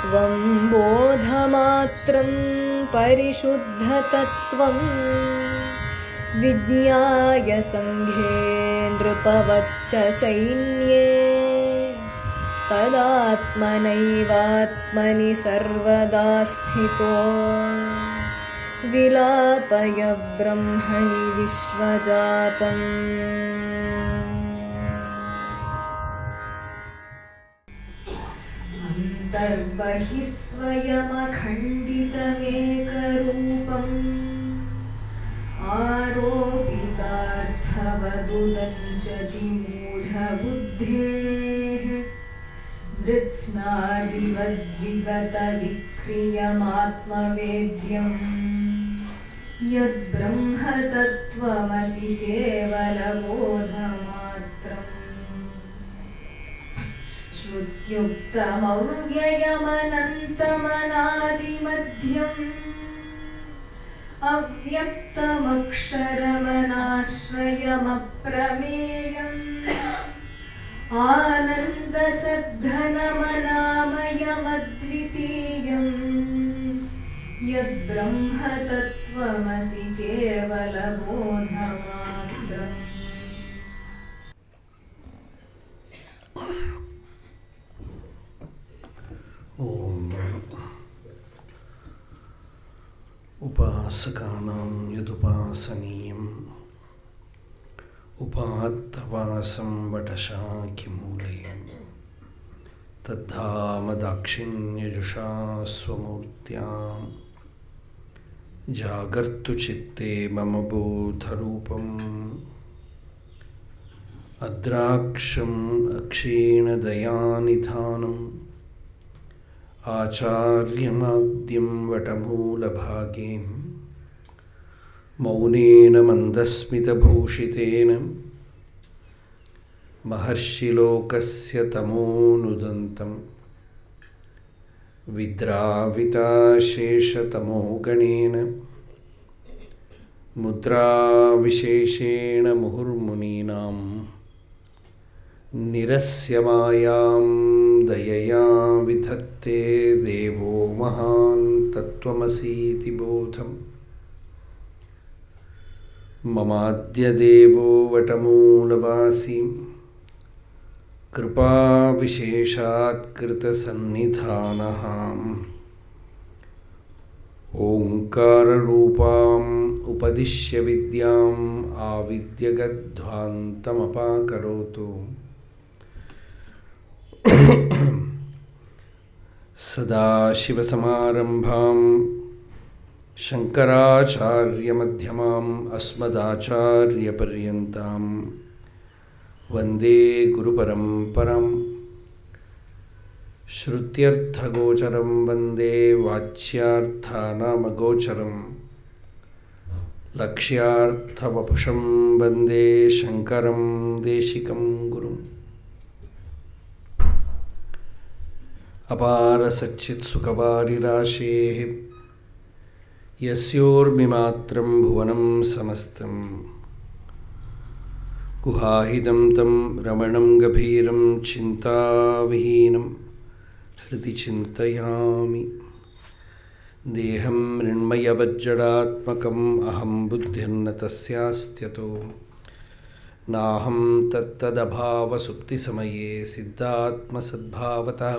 स्वं बोधमात्रं परिशुद्धतत्त्वं विज्ञाय सङ्घे नृपवच्च सैन्ये तदात्मनैवात्मनि सर्वदा स्थितो विलापय ब्रह्मणि विश्वजातम्। अन्तर्बहिः स्वयमखण्डितमेकरूपम् आरोपितार्थवदुदञ्चति मूढबुद्धेः मृत्स्नादिवद्विगतविक्रियमात्मवेद्यम् यद्ब्रह्म तत्त्वमसि केवलबोधमात्रम्। श्रुत्युक्तमव्ययमनन्तमनादिमध्यम् अव्यक्तमक्षरमनाश्रयमप्रमेयम् आनन्दसद्घनमनामयमद्वितीयम् यद्ब्रह्म तत्त्वमसि केवलबोधमात्रम्। उपासकानां यदुपासनीयम् उपात्तवासं वटशाखिमूले तद्धाम दाक्षिण्यजुषा स्वमूर्त्यां जागर्तु चित्ते मम बोधरूपम् अद्राक्षम् अक्षीणदयानिधानम् आचार्यमाद्यं वटमूलभागे मौनेन मन्दस्मितभूषितेन महर्षिलोकस्य तमोनुदन्तं विद्राविताशेषतमोगणेन मुद्राविशेषेण मुहुर्मुनीनां निरस्य मायां दयया विधत्ते देवो महान् तत्त्वमसीति बोधम्। ममाद्यदेवो वटमूलवासी कृपाविशेषात्कृतसन्निधानः ओङ्काररूपाम् उपदिश्य विद्याम् आविद्यगध्वान्तमपाकरोतु। सदाशिवसमारम्भां शङ्कराचार्यमध्यमाम् अस्मदाचार्यपर्यन्तां वन्दे गुरुपरम्परां। श्रुत्यर्थगोचरं वन्दे वाच्यार्थानामगोचरं लक्ष्यार्थवपुषं वन्दे शङ्करं देशिकं गुरुम्। अपारसच्चित्सुखवारिराशेः यस्योर्मिमात्रं भुवनं समस्तं गुहाहिदं तं रमणं गभीरं चिन्ताविहीनं हृदि चिन्तयामि। देहं मृण्मयवज्जडात्मकम् अहं बुद्धिर्न तस्यास्त्यतो नाहं तत्तदभावसुप्तिसमये सिद्धात्मसद्भावतः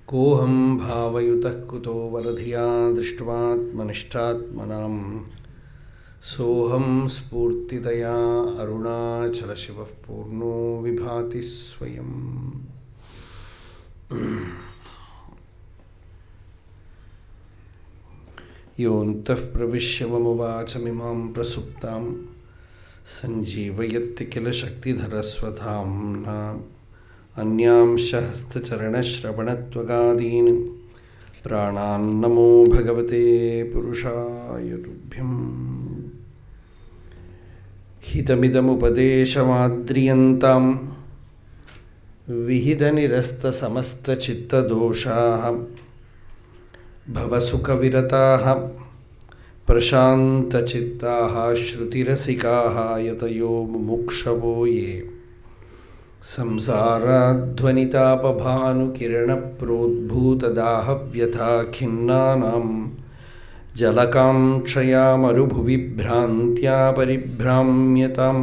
कोऽहं भावयुतः कुतो वरधिया दृष्ट्वात्मनिष्ठात्मनां सोऽहं स्फूर्तितया अरुणाचलशिवः पूर्णो विभाति स्वयम्। योऽन्तः प्रविश्य मम वाचमिमां प्रसुप्तां सञ्जीवयत्ति किल शक्तिधरस्वधाम्ना अन्यांश हस्तचरणश्रवणत्वगादीन् प्राणान्नमो भगवते पुरुषाय तुभ्यम्। हितमिदमुपदेशमाद्रियन्तां विहितनिरस्तसमस्तचित्तदोषाः भवसुखविरताः प्रशान्तचित्ताः श्रुतिरसिकाः यतयो मुमुक्षवो ये संसाराध्वनितापभानुकिरणप्रोद्भूतदाहव्यथा खिन्नानां जलकाङ्क्षया मरुभुवि भ्रान्त्या परिभ्राम्यताम्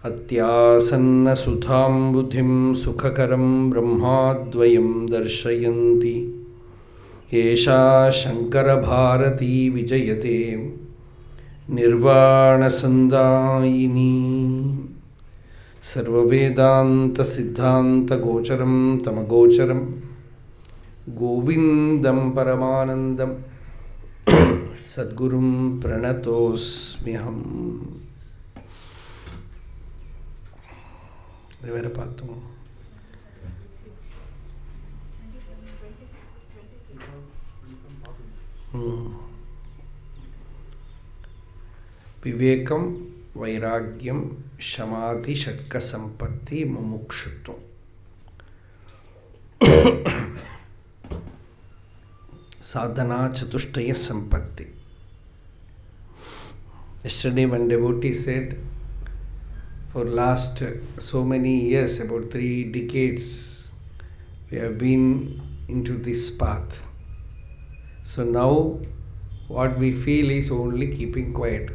अत्यासन्नसुधां बुद्धिं सुखकरं ब्रह्माद्वयं दर्शयन्ति एषा शङ्करभारती विजयते निर्वाणसन्दायिनी सर्ववेदान्तसिद्धान्तगोचरं तमगोचरं गोविन्दं परमानन्दं सद्गुरुं प्रणतोऽस्म्यहम्. வேற பார்த்தோம். விவேகம், வைராக்கியம், சமாதி, ஷட்க சம்பத்தி, முமுக்ஷுத்வம். சாதனா சதுஷ்டய சம்பத்தி. Yesterday one devotee said, for last so many years, about 3 decades, we have been into this path. So now what we feel is only keeping quiet.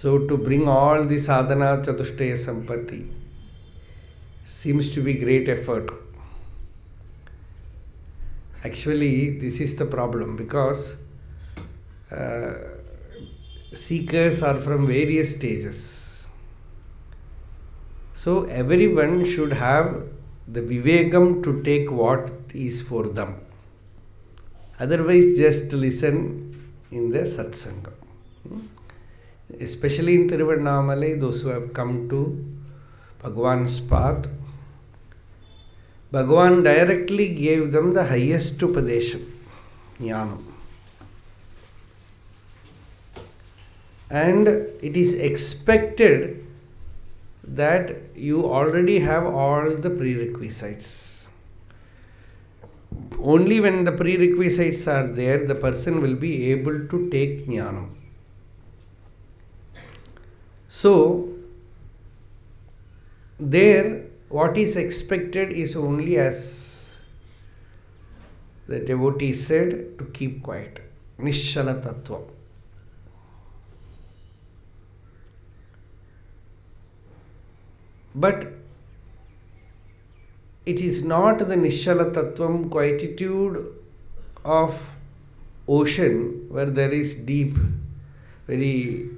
So to bring all the sadhana chatushtaya sampatti seems to be great effort. Actually, this is the problem, because seekers are from various stages. So everyone should have the vivekam to take what is for them. Otherwise, just listen in the satsanga. Especially in Tiruvannamalai, those who have come to Bhagavan's path, Bhagavan directly gave them the highest upadesham, jnanam. And it is expected that you already have all the prerequisites. Only when the prerequisites are there, the person will be able to take jnanam. So, there what is expected is only, as the devotee said, to keep quiet. Nishala tattva. But it is not the Nishala Tattvam, quietude of ocean where there is deep, very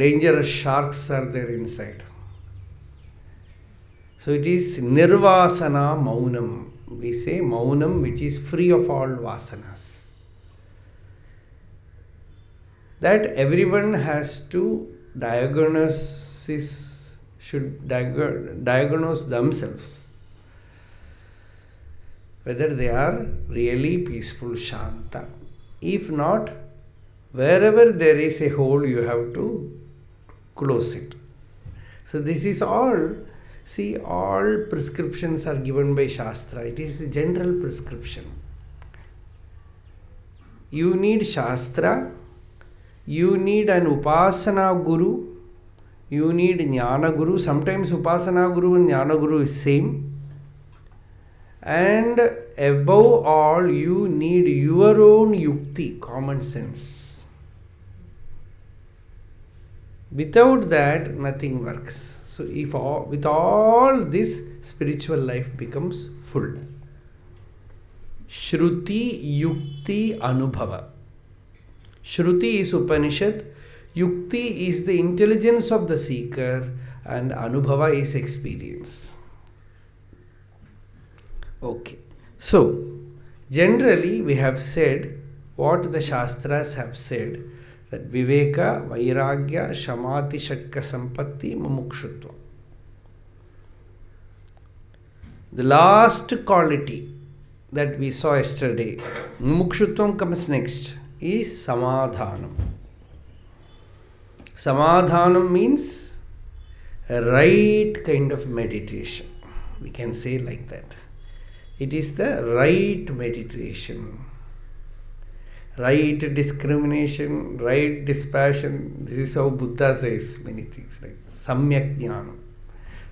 dangerous sharks are there inside. So it is Nirvasana Maunam. We say Maunam which is free of all vasanas. That everyone has to should diagnose themselves whether they are really peaceful, shanta. If not, wherever there is a hole, you have to close it. So this is all. See, all prescriptions are given by Shastra. It is a general prescription. You need Shastra. You need an Upasana Guru, you need Jnana Guru. Sometimes Upasana Guru and Jnana Guru is same. And above all, you need your own yukti, common sense. Without that, nothing works. So with all this, spiritual life becomes full. Shruti, Yukti, Anubhava. Shruti is Upanishad, Yukti is the intelligence of the seeker, and Anubhava is experience. Okay. So, generally we have said what the Shastras have said, that Viveka, Vairāgyam, Samadhi, षट्ක Sampatti, Mumukṣutva. The last quality that we saw yesterday, Mumukṣutvam comes next, is Samādhāna. Samādhāna means a right kind of meditation. We can say like that. It is the right meditation. right discrimination, right dispassion. This is how Buddha says many things, right? Samyak Jnanam,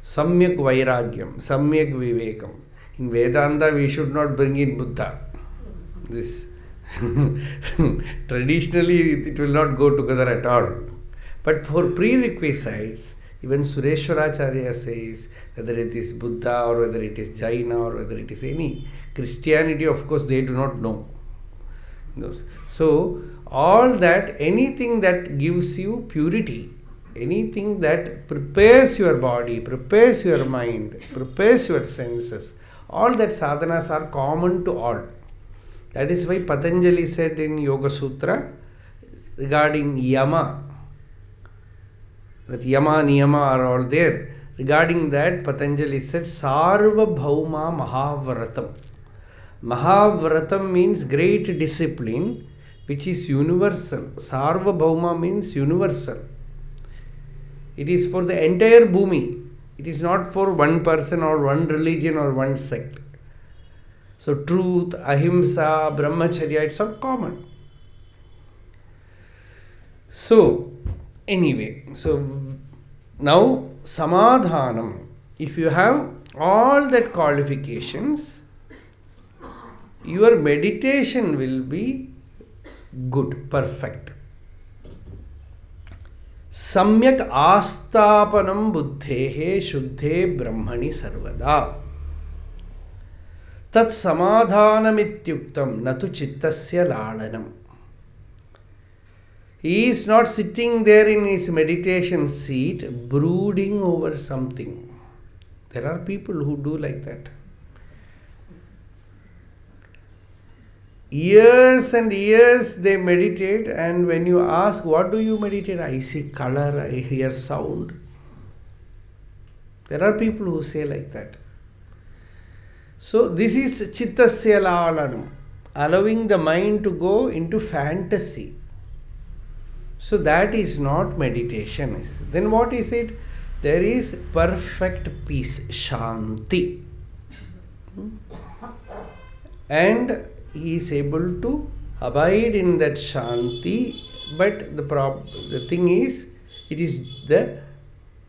Samyak Vairāgyam, Samyak Vivekam. In Vedanta, we should not bring in Buddha. This traditionally it will not go together at all. But for prerequisites, even Sureshwaracharya says, whether it is Buddha or whether it is Jaina or whether it is any Christianity, of course, they do not know. So, all that, anything that gives you purity, anything that prepares your body, prepares your mind, prepares your senses, all that sadhanas are common to all. That is why Patanjali said in Yoga Sutra regarding Yama, that Yama, Niyama are all there. Regarding that, Patanjali said, Sarva Bhauma Mahavratam. Mahavratam means great discipline, which is universal. Sarva Bhauma means universal. It is for the entire Bhumi. It is not for one person or one religion or one sect. So truth, ahimsa, brahmacharya, it's all common. So, anyway, so now Samādhānam, if you have all that qualifications, your meditation will be good, perfect. Samyak aastāpanam buddhehe shuddhe brahmani sarvada. Tat samadhanamityuktam natu chittasya lalanam. He is not sitting there in his meditation seat brooding over something. There are people who do like that. Years and years they meditate, and when you ask, what do you meditate? I see color, I hear sound. There are people who say like that. So this is chittasya lalanam, allowing the mind to go into fantasy. So that is not meditation. Then what is it? There is perfect peace, shanti. And he is able to abide in that shanti, but the thing is, it is the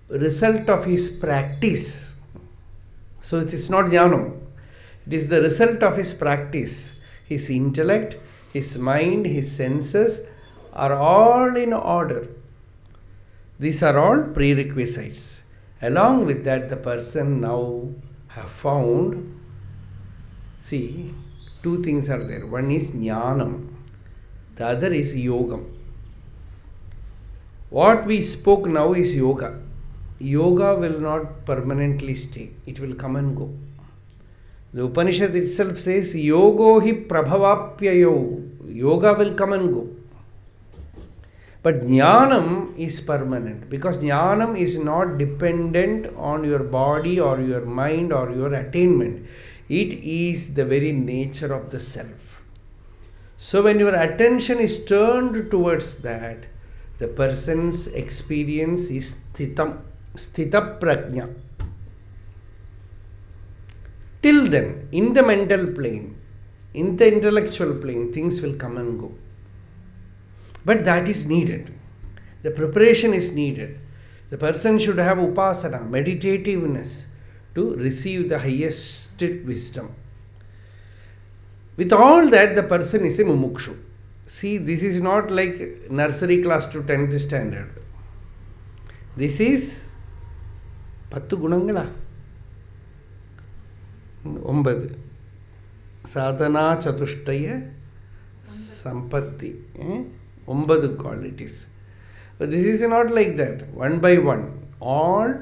result of his practice. So it is not jnanam. It is the result of his practice. His intellect, his mind, his senses are all in order. These are all prerequisites. Along with that, the person now have found, see, two things are there. One is jnanam, the other is yogam. What we spoke now is yoga. Yoga will not permanently stay. It will come and go. The Upanishad itself says, yogo hi prabhavapyayo. Yoga will come and go. But jnanam is permanent, because jnanam is not dependent on your body or your mind or your attainment. It is the very nature of the self. So when your attention is turned towards that, the person's experience is sthitam, sthita prajna. Till then, in the mental plane, in the intellectual plane, things will come and go. But that is needed. The preparation is needed. The person should have upasana, meditativeness, to receive the highest wisdom. With all that, the person is a mumukshu. See, this is not like nursery class to 10th standard. This is 10 gunangala. 9. Sadhana chatushtaya sampatti. 9 qualities. But this is not like that. One by one. All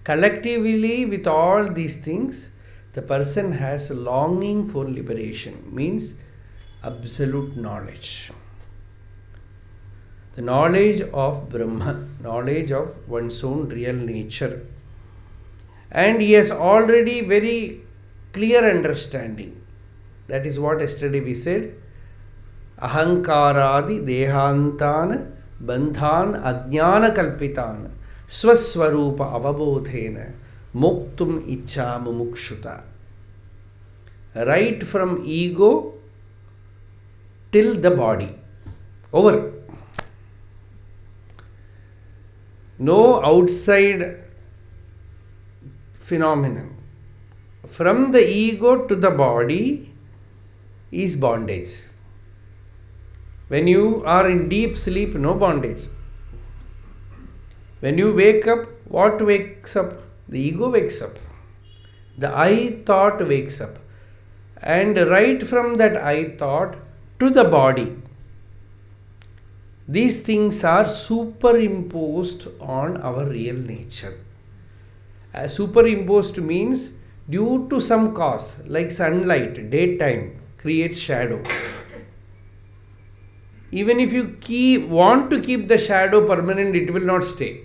collectively, with all these things, the person has a longing for liberation. Means absolute knowledge. The knowledge of Brahma, knowledge of one's own real nature. And he has already very clear understanding. That is what yesterday we said. Ahankaradi dehantana bandhan ajnana kalpitana swaswarupa avabodhena muktum ichha mumukṣutva. Right from ego till the body. Over. No outside phenomenon. From the ego to the body is bondage. When you are in deep sleep, no bondage. When you wake up, what wakes up? The ego wakes up. The I thought wakes up. And right from that I thought to the body, these things are superimposed on our real nature. Superimposed means due to some cause, like sunlight, daytime creates shadow. Even if you want to keep the shadow permanent, it will not stay.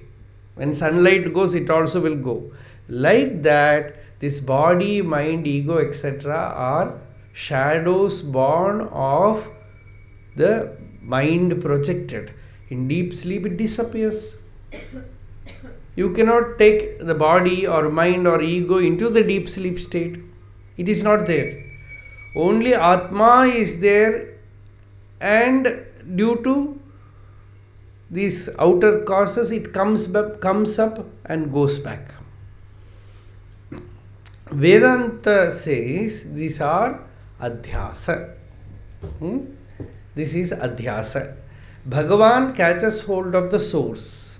When sunlight goes, it also will go. Like that, this body, mind, ego, etc. are shadows born of the mind projected. In deep sleep, it disappears. You cannot take the body or mind or ego into the deep sleep state. It is not there. Only Atma is there, and due to these outer causes, it comes up and goes back. Vedanta says these are adhyasa. This is adhyasa. Bhagavan catches hold of the source.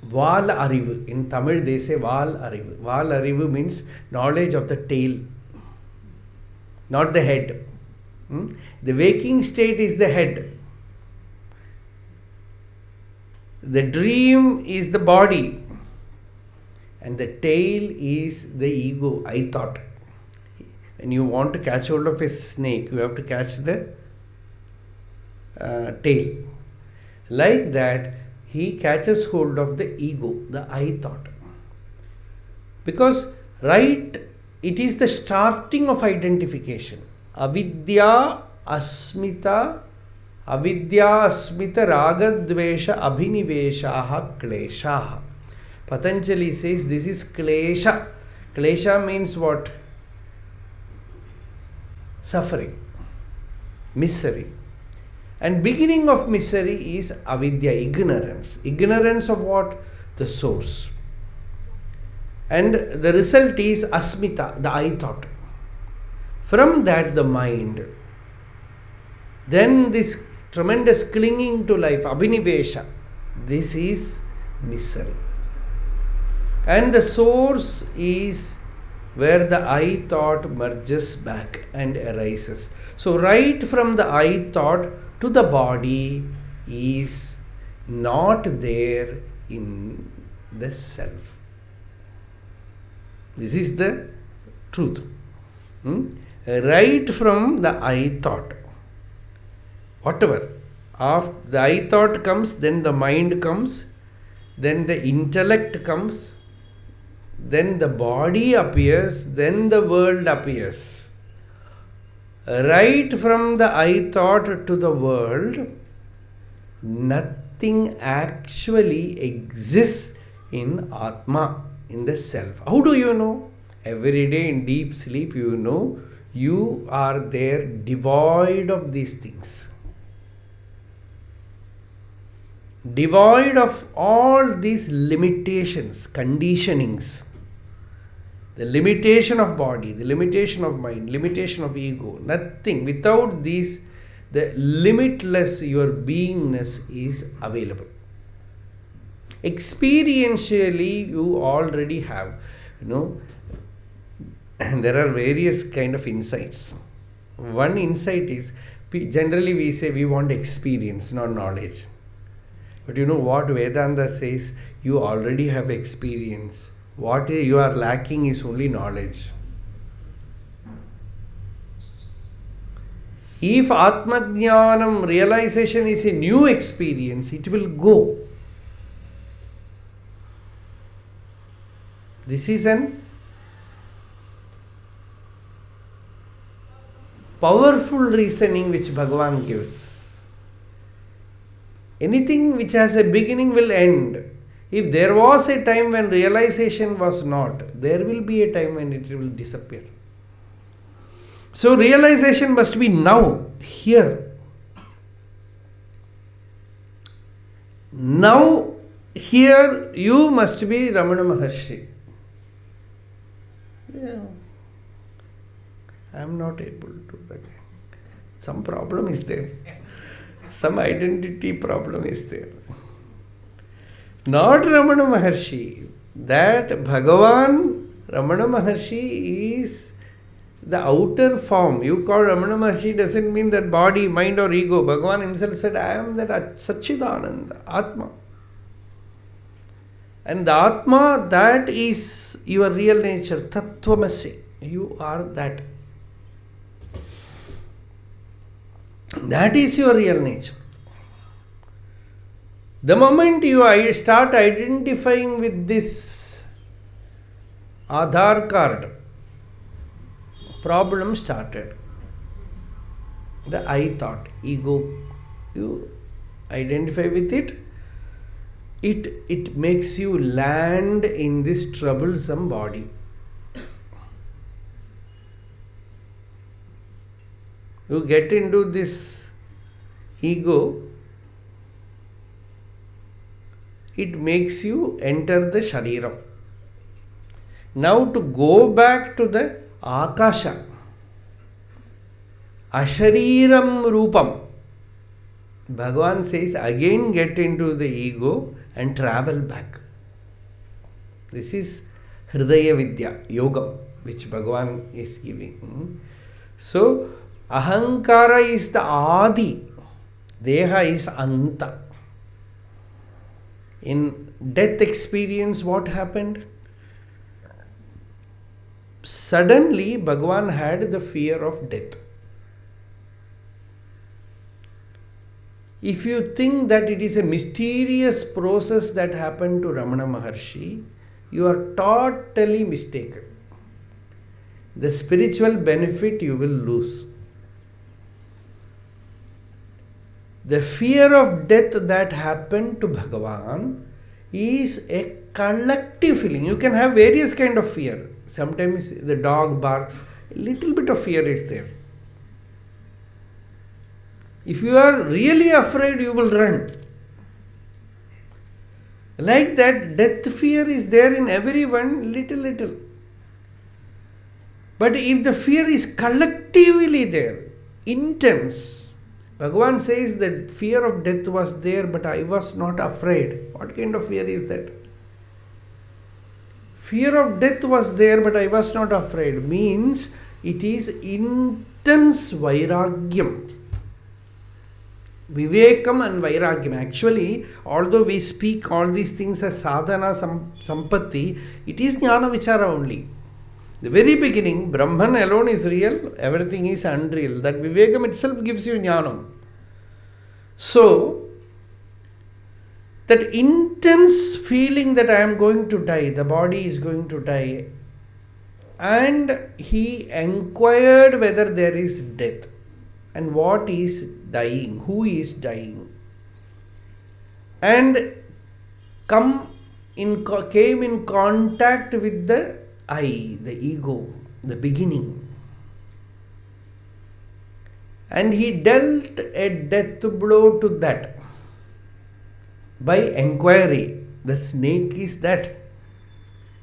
Val arivu. In Tamil they say Val arivu. Val arivu means knowledge of the tail, not the head. The waking state is the head. The dream is the body. And the tail is the ego, I thought. When you want to catch hold of a snake, you have to catch the tail. Like that, he catches hold of the ego, the I thought. Because it is the starting of identification. Avidya asmita ragadvesha abhiniveshaha kleshaha. Patanjali says this is klesha. Klesha means what? Suffering, misery. And beginning of misery is avidya, ignorance. Ignorance of what? The source. And the result is asmita, the I thought. From that, the mind. Then this tremendous clinging to life, abhinivesha. This is misery. And the source is where the I thought merges back and arises. So right from the I thought to the body is not there in the self. This is the truth. Right from the I thought. Whatever. After the I thought comes, then the mind comes, then the intellect comes, then the body appears, then the world appears. Right from the I thought to the world, nothing actually exists in Atma, in the self. How do you know? Every day in deep sleep, you know you are there devoid of these things. Devoid of all these limitations, conditionings. The limitation of body, the limitation of mind, limitation of ego, nothing. Without these, the limitless your beingness is available. Experientially, you already have, there are various kind of insights. One insight is, generally we say we want experience, not knowledge. But you know what Vedanta says? You already have experience. What you are lacking is only knowledge. If Atmajnanam realization is a new experience, it will go. This is an powerful reasoning which Bhagavan gives. Anything which has a beginning will end. If there was a time when realization was not, there will be a time when it will disappear. So realization must be now, here. Now, here you must be Ramana Maharshi. Yeah. I am not able to. Some problem is there. Some identity problem is there. Not Ramana Maharshi. That Bhagavan, Ramana Maharshi is the outer form. You call Ramana Maharshi doesn't mean that body, mind or ego. Bhagavan himself said, I am that Satchidananda, Atma. And the Atma, that is your real nature. Tattvamasi. You are that. That is your real nature. The moment you start identifying with this Aadhaar card, problem started. The I thought, ego, you identify with it, it makes you land in this troublesome body. You get into this ego, it makes you enter the Shariram. Now to go back to the Akasha, Ashariram Rupam, Bhagavan says again get into the ego and travel back. This is Hridaya Vidya, Yoga, which Bhagavan is giving. So, Ahankara is the Adi, Deha is Anta. In death experience, what happened? Suddenly, Bhagavan had the fear of death. If you think that it is a mysterious process that happened to Ramana Maharshi, you are totally mistaken. The spiritual benefit you will lose. The fear of death that happened to Bhagavan is a collective feeling. You can have various kind of fear. Sometimes the dog barks, a little bit of fear is there. If you are really afraid, you will run. Like that, death fear is there in everyone, little. But if the fear is collectively there, intense, Bhagavan says that fear of death was there, but I was not afraid. What kind of fear is that? Fear of death was there, but I was not afraid. Means it is intense Vairāgyam. Vivekam and Vairāgyam. Actually, although we speak all these things as sadhana, sampatti, it is jnana vichara only. The very beginning, Brahman alone is real, everything is unreal. That Vivekam itself gives you jnanam. So, that intense feeling that I am going to die, the body is going to die, and he inquired whether there is death and what is dying, who is dying, and came in contact with the I, the ego, the beginning. And he dealt a death blow to that by inquiry. The snake is that.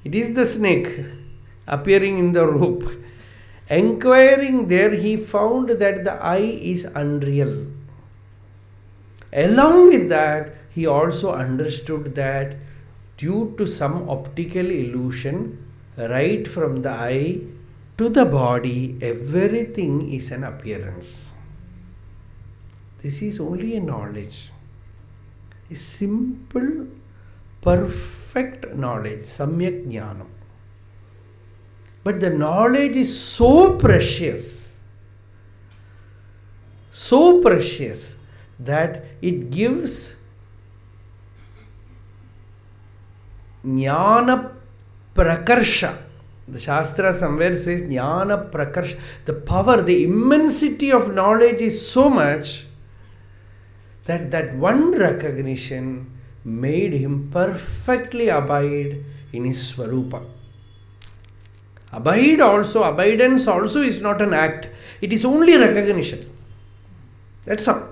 It is the snake appearing in the rope. Inquiring there, he found that the I is unreal. Along with that, he also understood that due to some optical illusion, right from the eye to the body, everything is an appearance. This is only a knowledge. A simple, perfect knowledge, samyak jnanam. But the knowledge is so precious that it gives jnana prakarsha. The Shastra somewhere says jnana prakarsha. The power, the immensity of knowledge is so much that one recognition made him perfectly abide in his Swarupa. Abidance also is not an act. It is only recognition. That's all.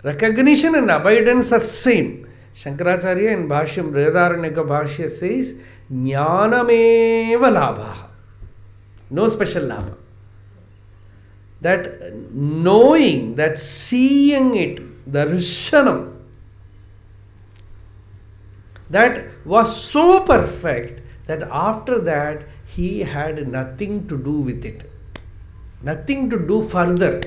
Recognition and abidance are same. Shankaracharya in Bhashyam, Brihadaranyaka Bhashya says, Jnanameva labha. No special labha. That knowing, that seeing it, the Rishanam, that was so perfect that after that he had nothing to do with it. Nothing to do further.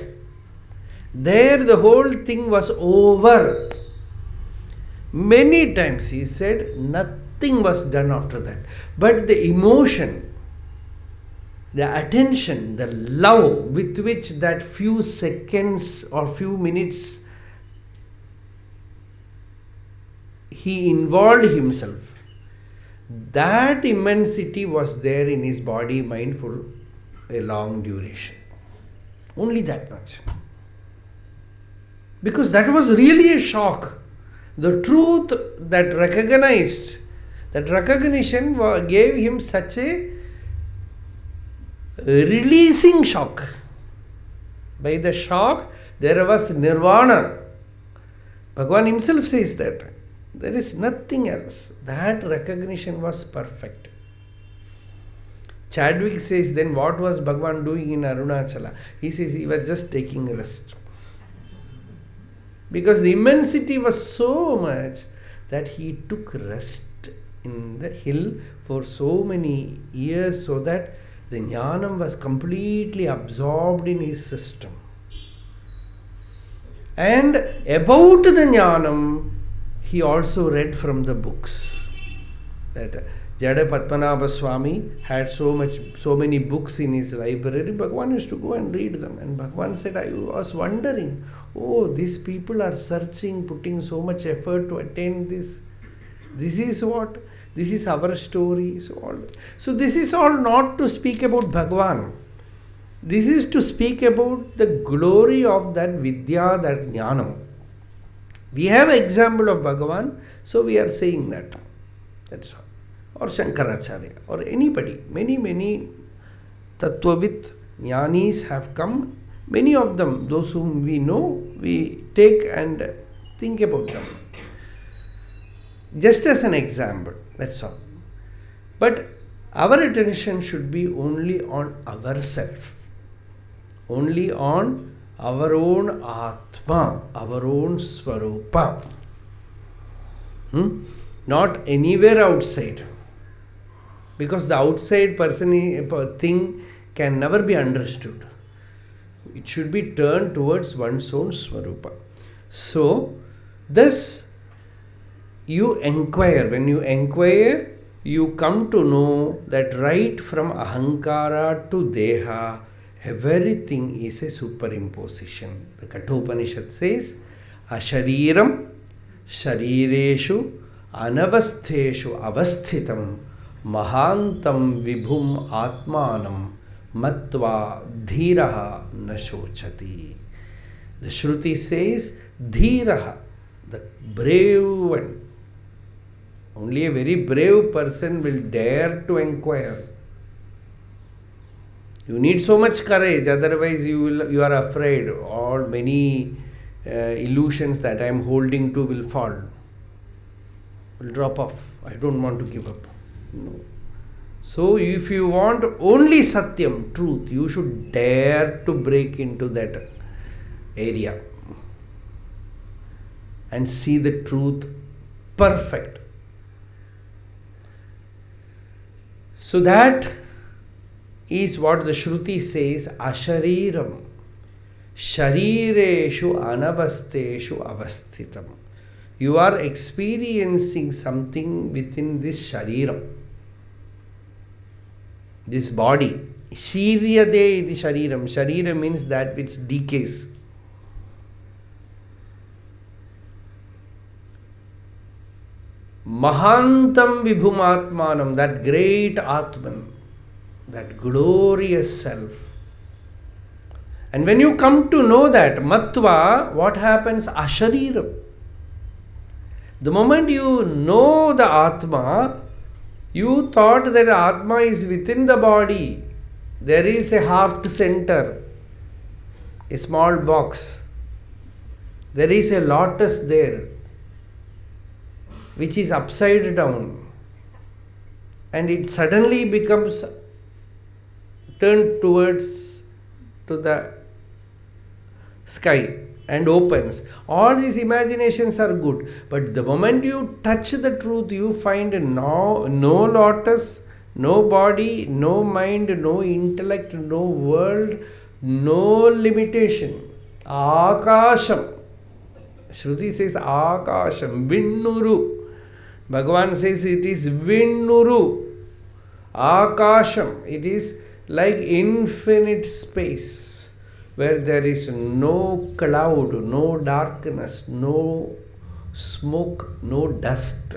There the whole thing was over. Many times he said nothing was done after that. But the emotion, the attention, the love with which that few seconds or few minutes he involved himself, that immensity was there in his body, mind for a long duration. Only that much. Because that was really a shock. The truth that recognized, that recognition gave him such a releasing shock. By the shock, there was nirvana. Bhagavan himself says that. There is nothing else. That recognition was perfect. Chadwick says, then what was Bhagavan doing in Arunachala? He says he was just taking rest. Because the immensity was so much that he took rest in the hill for so many years so that the jnanam was completely absorbed in his system. And about the jnanam, he also read from the books. That Jada Padmanabha Swami had so many books in his library. Bhagavan used to go and read them. And Bhagavan said, I was wondering, oh, these people are searching, putting so much effort to attain this. This is what? This is our story. So this is all not to speak about Bhagavan. This is to speak about the glory of that Vidya, that Jnanam. We have an example of Bhagavan, so we are saying that. That's all. Or Shankaracharya, or anybody. Many Tattvavit Jnanis have come. Many of them, those whom we know, we take and think about them. Just as an example, that's all. But our attention should be only on ourselves. Only on our own Atma, our own Swarupa. Not anywhere outside. Because the outside thing can never be understood. It should be turned towards one's own Swarupa. So, thus, you inquire. When you inquire, you come to know that right from Ahankara to Deha, everything is a superimposition. The Kathopanishad says, Ashariram, Sharireshu, Anavastheshu, Avasthitam, Mahantam Vibhum Atmanam, Matva Dhiraha Nashochati. The Shruti says, Dhiraha, the brave one. Only a very brave person will dare to inquire. You need so much courage, otherwise you are afraid. All many illusions that I am holding to will fall, will drop off. I don't want to give up. No. So if you want only Satyam, truth, you should dare to break into that area and see the truth perfect. So that is what the Shruti says, Ashariram, Sharireshu Anavasteshu Avasthitam. You are experiencing something within this Shariram, this body. Shiryade iti Shariram. Sharira means that which decays. Mahantam Vibhumatmanam, that great Atman, that glorious self. And when you come to know that, Matva, what happens? Ashariram. The moment you know the Atma, you thought that Atma is within the body. there is a heart center, a small box. There is a lotus there, which is upside down, and it suddenly becomes turned towards to the sky and opens. All these imaginations are good, but the moment you touch the truth, you find no lotus, no body, no mind, no intellect, no world, no limitation. Akasham. Shruti says Akasham, Vinnuru. Bhagavan says it is Vinnuru. Akasham. It is like infinite space where there is no cloud, no darkness, no smoke, no dust.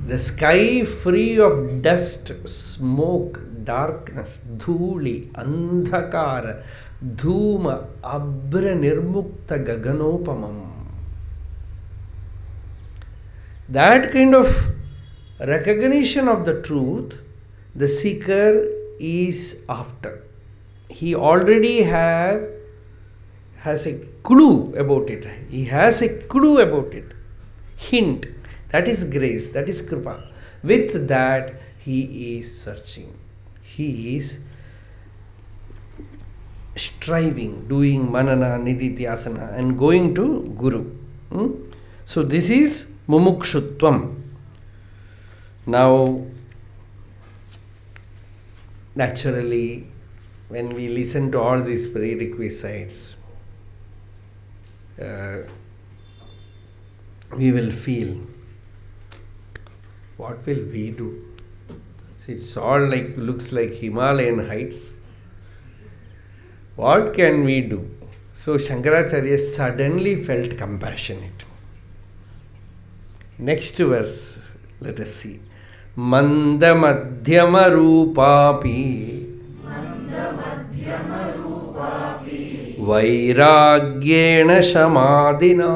The sky free of dust, smoke, darkness, dhuli, andhakara, dhuma, abra nirmukta gaganopamam. That kind of recognition of the truth, the seeker is after. He already has a clue about it. He has a clue about it. Hint. That is grace. That is kripa. With that, he is searching. He is striving, doing manana, nididhyasana, and going to Guru. So this is Mumukṣutvam. Now, naturally, when we listen to all these prerequisites, we will feel, what will we do? See, it's all like, looks like Himalayan heights. What can we do? So Shankaracharya suddenly felt compassionate. Next verse, let us see. Manda madhyama rupapi Vairāgyena shamadina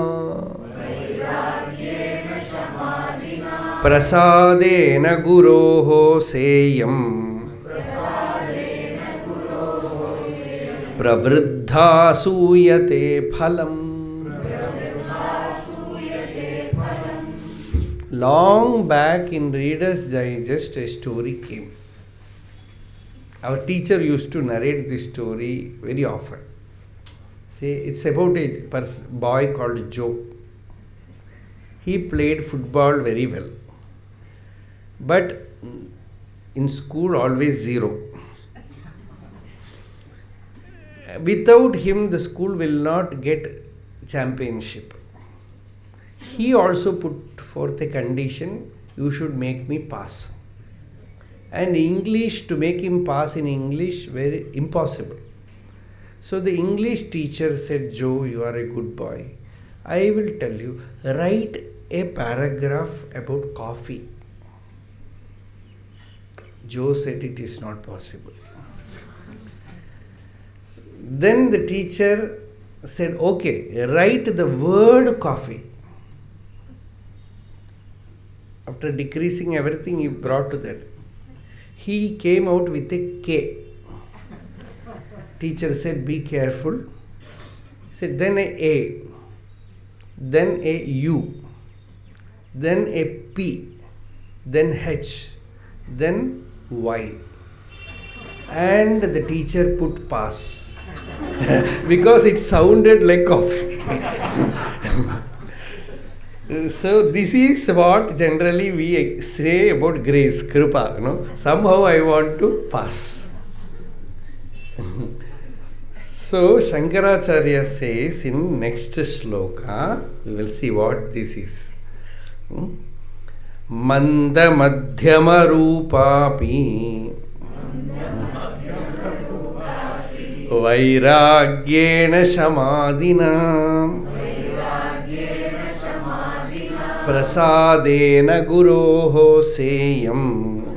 Prasadena guroho seyam Pravriddha suyate phalam. Long back in Reader's Digest, a story came. Our teacher used to narrate this story very often. See, it's about a boy called Joe. He played football very well, but in school always zero. Without him, the school will not get championship. He also put forth a condition, you should make me pass. And English, to make him pass in English, very impossible. So the English teacher said, Joe, you are a good boy. I will tell you, write a paragraph about coffee. Joe said it is not possible. Then the teacher said, okay, write the word coffee. After decreasing everything, he brought to that. He came out with a K. Teacher said, be careful. He said, then a, then a U, then a P, then H, then Y. And the teacher put pass. Because it sounded like coffee. So this is what generally we say about grace, kripa. Somehow I want to pass. So Shankaracharya says in next shloka, we will see what this is. Manda madhyama rupapi Vairāgyena shamadina Prasadena guroho seyam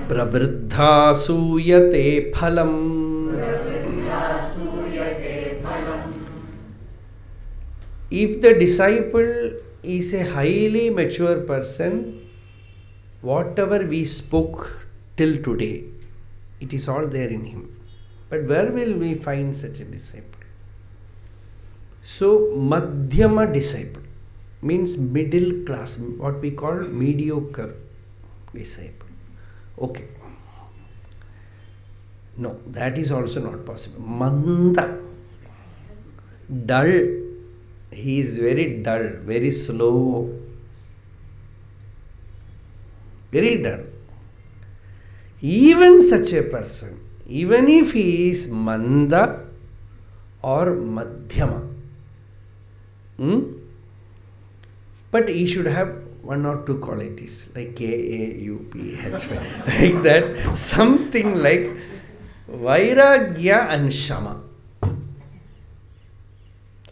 Pravriddha suyate phalam. If the disciple is a highly mature person, whatever we spoke till today, it is all there in him. But where will we find such a disciple? So, Madhyama disciple means middle class, what we call mediocre disciple. Okay. No, that is also not possible. Manda, dull. He is very dull, very slow, very dull. Even such a person, even if he is Manda or Madhyama, but he should have one or two qualities like KAUPH, like that, something like Vairāgyam and Shama.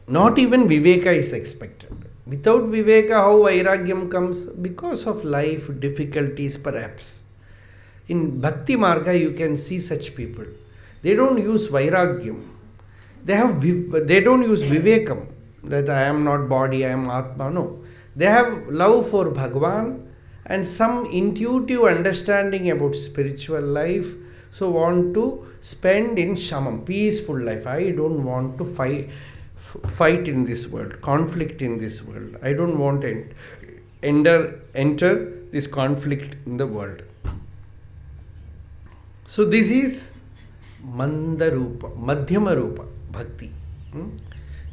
Not even Viveka is expected. Without Viveka, how Vairāgyam comes? Because of life difficulties perhaps. In Bhakti Marga, you can see such people. They don't use Vairāgyam. They don't use Vivekam, that I am not body, I am Atma. No. They have love for Bhagavan and some intuitive understanding about spiritual life. So want to spend in Shamam, peaceful life. I don't want to fight in this world, conflict in this world. I don't want to enter this conflict in the world. So this is Manda Rupa, Madhyama Rupa, Bhakti.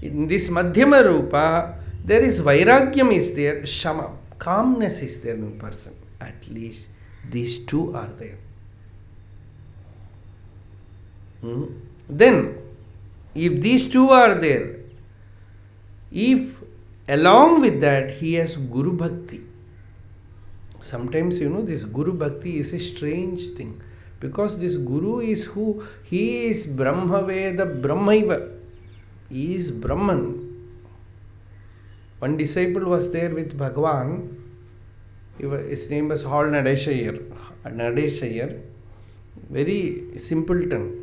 In this Madhyama Rupa, there is Vairāgyam is there, Shama, calmness is there in person. At least these two are there. Then, if these two are there, if along with that he has Guru Bhakti, sometimes this Guru Bhakti is a strange thing, because this Guru is who? He is Brahma Veda Brahmaiva. He is Brahman. One disciple was there with Bhagavan. His name was Hall Nadeshayar. Very simpleton.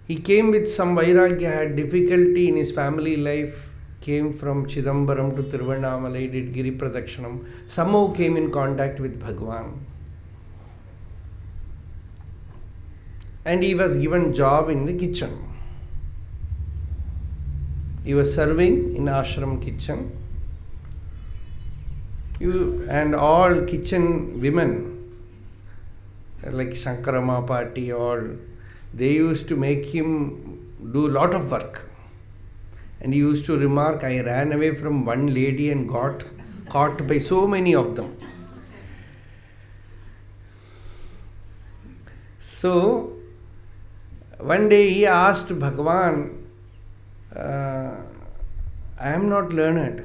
He came with some Vairāgya, had difficulty in his family life, came from Chidambaram to Tiruvannamalai, did Giri Pradakshanam, somehow came in contact with Bhagavan. And he was given job in the kitchen. He was serving in ashram kitchen. And all kitchen women, like Shankarama Party, all, they used to make him do a lot of work. And he used to remark, I ran away from one lady and got caught by so many of them. So, one day he asked Bhagavan, I am not learned.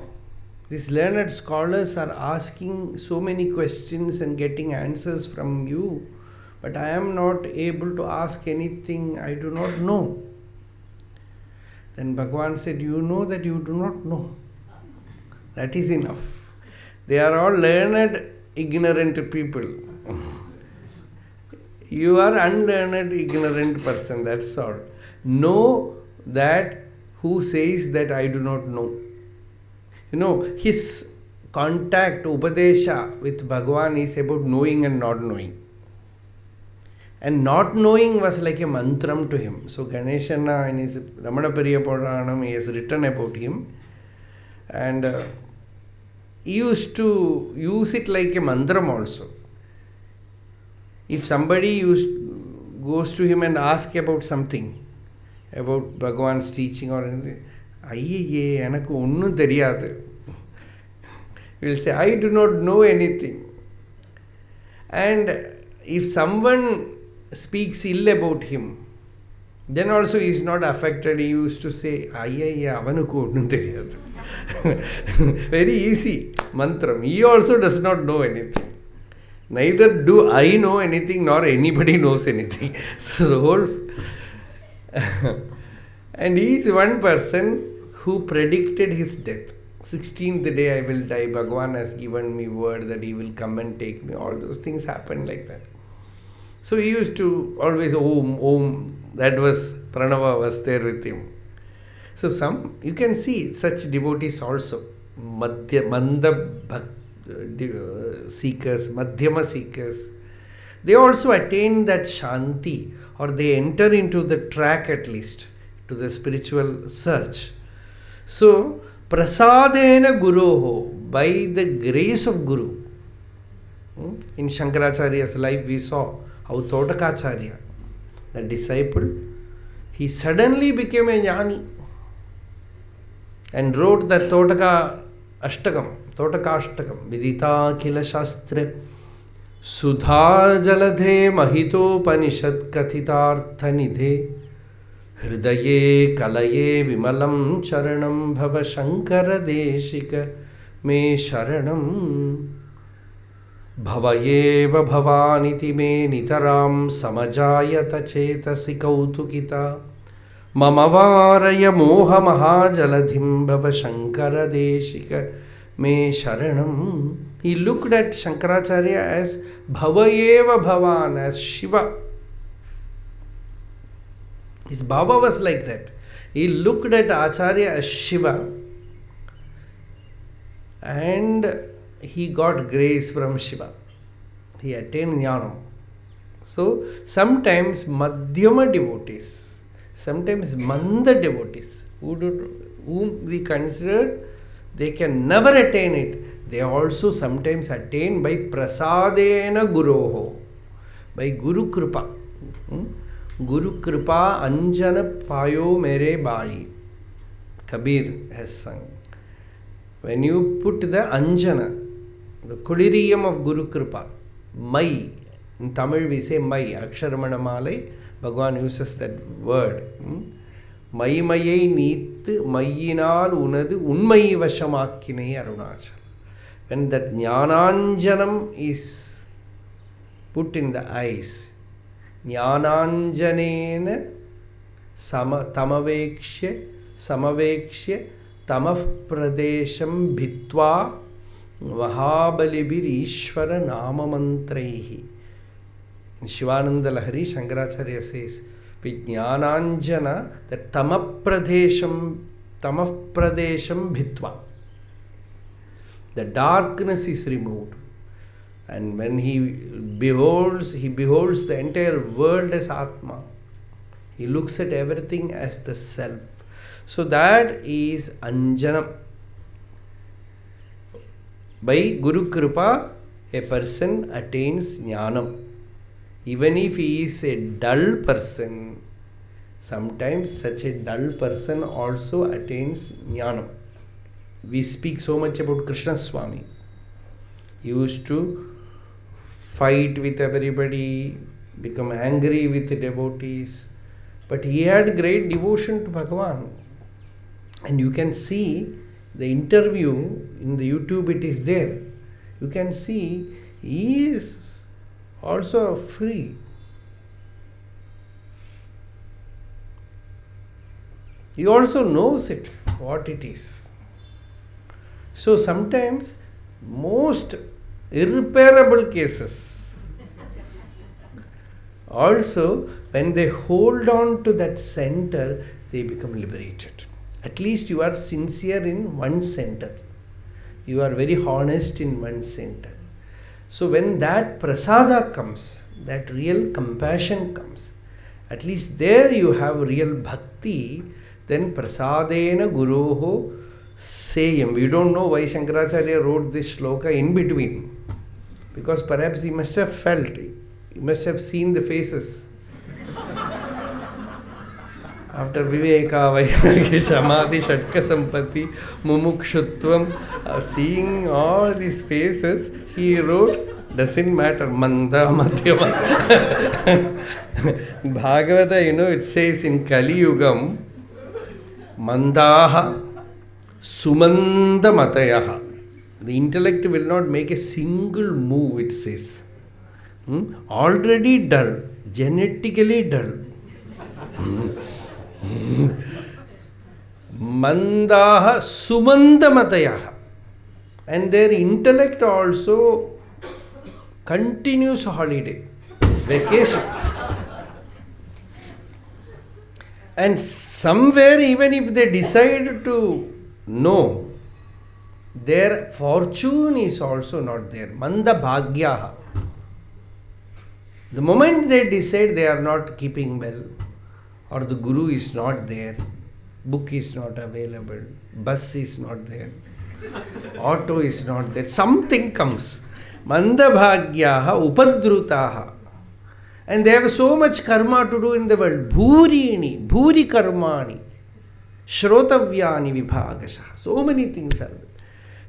These learned scholars are asking so many questions and getting answers from you, but I am not able to ask anything, I do not know. Then Bhagavan said, you know that you do not know. That is enough. They are all learned, ignorant people. You are unlearned, ignorant person, that's all. Know that who says that I do not know. His contact, Upadesha with Bhagavan is about knowing and not knowing. And not knowing was like a mantram to him. So Ganeshana in his Ramanacharanatirtha Puranam, he has written about him. And he used to use it like a mantram also. If somebody goes to him and asks about something, about Bhagavan's teaching or anything, he will say, I do not know anything. And if someone speaks ill about him, then also he is not affected. He used to say, very easy mantram. He also does not know anything. Neither do I know anything nor anybody knows anything. So the whole and he is one person who predicted his death. 16th day I will die. Bhagavan has given me word that he will come and take me. All those things happened like that. So he used to always Om. That was Pranava was there with him. So you can see such devotees also. Manda seekers, Madhyama seekers, they also attain that Shanti, or they enter into the track at least, to the spiritual search. So, Prasadena Guroho, by the grace of Guru. In Shankaracharya's life we saw how Totakacharya, the disciple, he suddenly became a jnani and wrote the Totaka Ashtakam, Vidita Kila Shastra Sudha Jaladhe Mahitopanishad Kathitartha Nidhe Hridaye Kalaye Vimalam Charanam Bhava Shankara Deshika Me Sharanam Bhavayeva Bhavaniti Me Nitaram Samajayata Chetasi Kautukita Mamavaraya Moha Mahajaladhim Bhava Shankara Deshika Me Sharanam. He looked at Shankaracharya as Bhavayeva Bhavan, as Shiva. His Baba was like that. He looked at Acharya as Shiva and he got grace from Shiva. He attained jnanam. So, sometimes Madhyama devotees, sometimes Manda devotees, whom we consider they can never attain it, they also sometimes attain by Prasadena Guroho, by Guru Kripa. Guru Kripa Anjana Payo Mere Bai. Kabir has sung. When you put the Anjana, the Kuliriyam of Guru Kripa, Mai, in Tamil we say Mai, Aksharamanammalai, Bhagavan uses that word. Mai Mayai Neethu Mayinal Unadu Unmai Vashamakkinai Arunachal. When that Jnananjanam is put in the eyes, Jnananjanena Samavekshya Tamah Pradesham Bhitva Mahabalibir Ishvara Namamantraihi. In Shivananda Lahari, Shankaracharya says, with Jnananjana, that Tamah Pradesham Bhitva. The darkness is removed. And when he beholds the entire world as Atma. He looks at everything as the self. So that is Anjanam. By Guru Kripa, a person attains Jnanam. Even if he is a dull person, sometimes such a dull person also attains Jnanam. We speak so much about Krishna Swami. He used to fight with everybody, become angry with the devotees. But he had great devotion to Bhagavan. And you can see the interview in the YouTube, it is there. You can see he is also free. He also knows it, what it is. So sometimes most irreparable cases, also when they hold on to that center, they become liberated. At least you are sincere in one center. You are very honest in one center. So when that prasada comes, that real compassion comes, at least there you have real bhakti, then prasadena guroho sayam. We don't know why Shankaracharya wrote this shloka in between. Because perhaps he must have felt, he must have seen the faces. After Viveka, Vairāgyam, Samadhi, Shatka Sampatti, Mumukṣutva, seeing all these faces, he wrote, doesn't matter, Manda, Madhyama. Bhagavata, it says in Kali Yugam, Mandaha, Sumanda Matayaha. The intellect will not make a single move, it says. Already dull, genetically dull. Mandaha Sumanda Matayaha. And their intellect also continues holiday, vacation. And somewhere, even if they decide to know, their fortune is also not there. Manda bhagyaha. The moment they decide they are not keeping well, or the guru is not there, book is not available, bus is not there, auto is not there, something comes. Manda bhagyaha upadrutaha. And they have so much karma to do in the world. Bhurini, bhuri karmani, shrotavyani vibhagasha. So many things are there.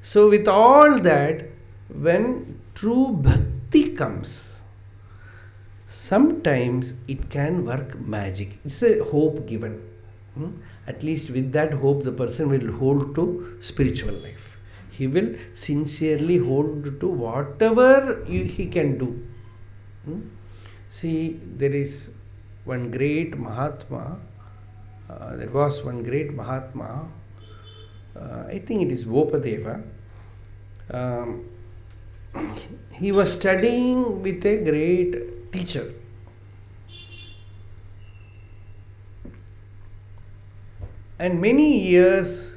So with all that, when true bhakti comes, sometimes it can work magic. It's a hope given. At least with that hope, the person will hold to spiritual life. He will sincerely hold to whatever he can do. See, there is one great Mahatma. There was one great Mahatma. I think it is Vopadeva. He was studying with a great teacher. And many years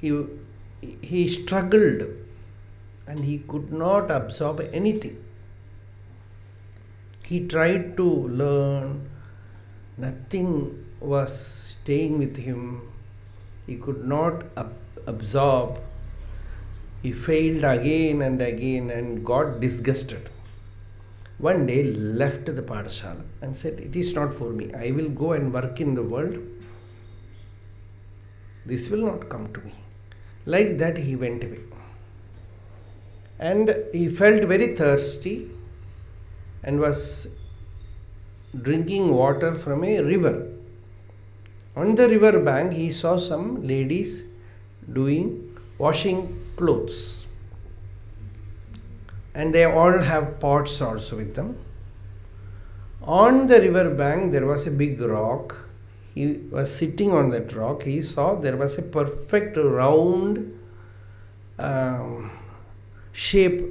he struggled and he could not absorb anything. He tried to learn, nothing was staying with him. He could not absorb. He failed again and got disgusted. One day left the Padashala and said, it is not for me. I will go and work in the world. This will not come to me. Like that he went away. And he felt very thirsty and was drinking water from a river. On the river bank, he saw some ladies washing clothes. And they all have pots also with them. On the river bank, there was a big rock. He was sitting on that rock. He saw there was a perfect round shape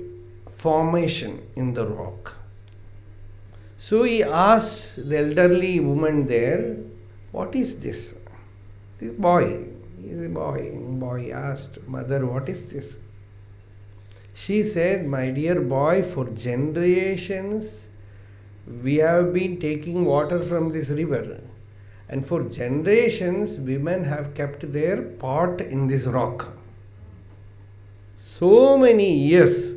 formation in the rock. So he asked the elderly woman there, what is this? This boy, he is a boy. Boy asked, mother, what is this? She said, my dear boy, for generations we have been taking water from this river. And for generations, women have kept their pot in this rock. So many years,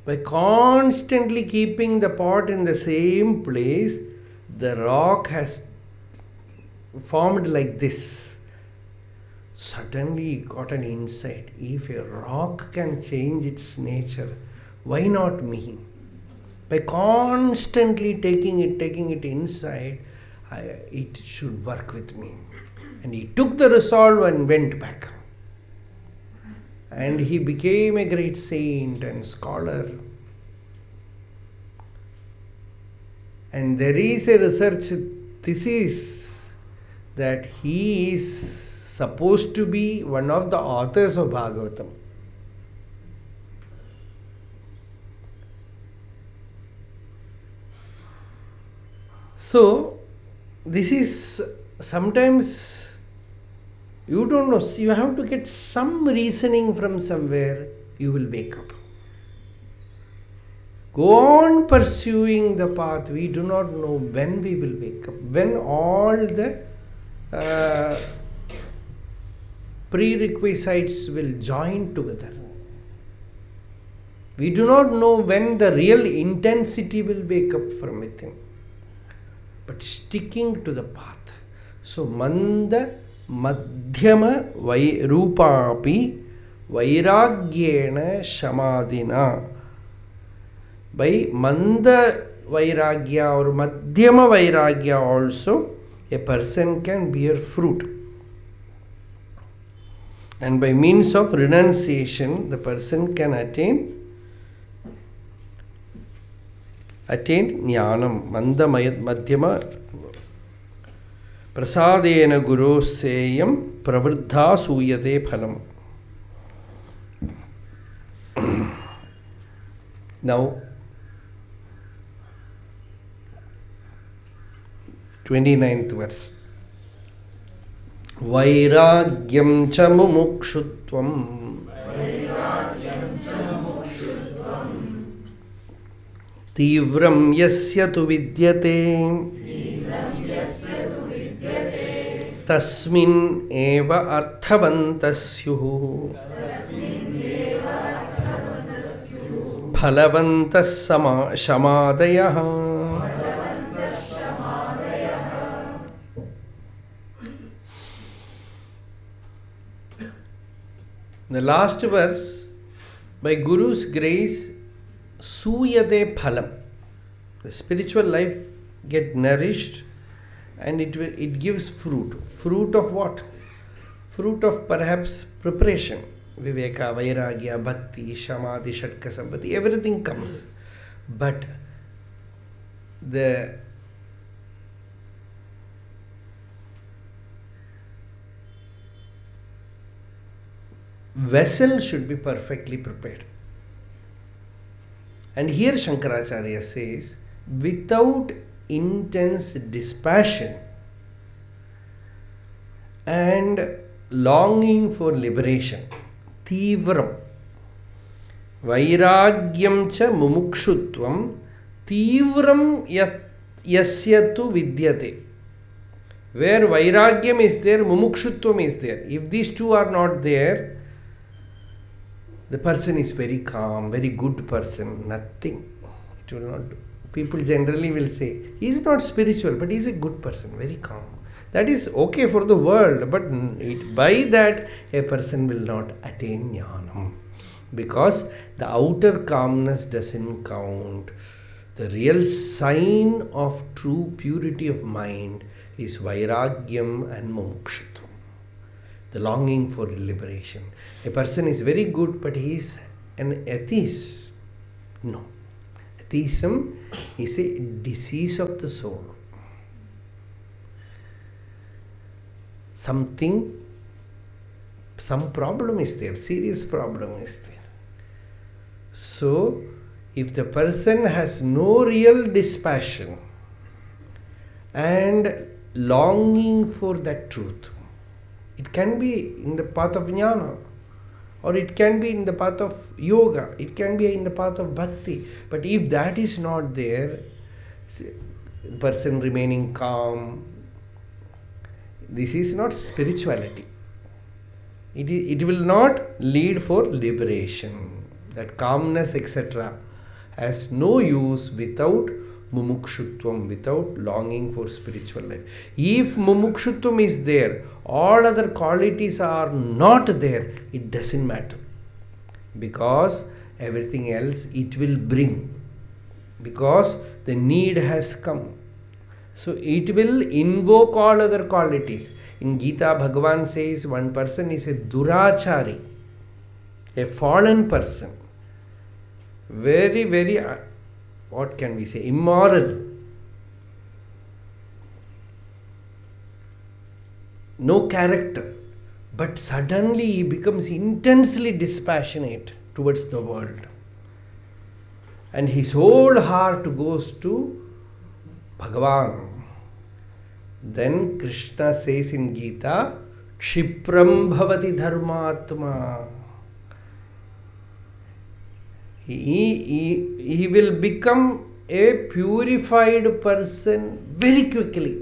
by constantly keeping the pot in the same place, the rock has formed like this. Suddenly he got an insight. If a rock can change its nature, why not me? By constantly taking it inside, it should work with me. And he took the resolve and went back. And he became a great saint and scholar. And there is a research thesis that he is supposed to be one of the authors of Bhagavatam. So, this is sometimes you don't know, you have to get some reasoning from somewhere, you will wake up. Go on pursuing the path. We do not know when we will wake up, when all the prerequisites will join together. We do not know when the real intensity will wake up from within. But sticking to the path. So, Manda Madhyama Rupapi Vairāgyena Samadhina. By Manda Vairāgya or Madhyama Vairāgya also, a person can bear fruit. And by means of renunciation, the person can attain jnanam. Manda Madhyama Prasadena Guru Seyam Pravriddha Suyate Phalam. Now, 29th verse. Vairāgyam cha Mumukṣutvam. Tīvram yasya tu vidyate. Tasmin eva arthavantasyuh. Palavantas Samādhāna. The last verse, by Guru's grace, Suyade Phalam. The spiritual life get nourished and it gives fruit. Fruit of what? Fruit of perhaps preparation. Viveka, Vairāgyam, Bhakti, Samadhi, Shatka, Sampati, everything comes. But the vessel should be perfectly prepared. And here Shankaracharya says, without intense dispassion and longing for liberation, Tīvram, Vairāgyam cha Mumukṣutvam, Tīvram yasyatu vidyate. Where Vairāgyam is there, Mumukṣutvam is there. If these two are not there, the person is very calm, very good person, nothing. It will not do. People generally will say, he is not spiritual, but he is a good person, very calm. That is okay for the world, but by that a person will not attain jnanam. Because the outer calmness doesn't count. The real sign of true purity of mind is Vairāgyam and Mumukṣutva. The longing for liberation. A person is very good, but he is an atheist. No. Atheism is a disease of the soul. Some problem is there, serious problem is there. So, if the person has no real dispassion and longing for that truth, it can be in the path of jnana, or it can be in the path of yoga, it can be in the path of bhakti. But if that is not there, person remaining calm, this is not spirituality. It will not lead for liberation. That calmness, etc., has no use without mumukshutvam, without longing for spiritual life. If mumukshutvam is there, all other qualities are not there, it doesn't matter. Because everything else it will bring. Because the need has come. So it will invoke all other qualities. In Gita, Bhagavan says one person is a durachari, a fallen person. Very, very, what can we say, immoral. No character. But suddenly he becomes intensely dispassionate towards the world. And his whole heart goes to Bhagavan. Then Krishna says in Gita, Kshipram bhavati dharmatma. He will become a purified person very quickly.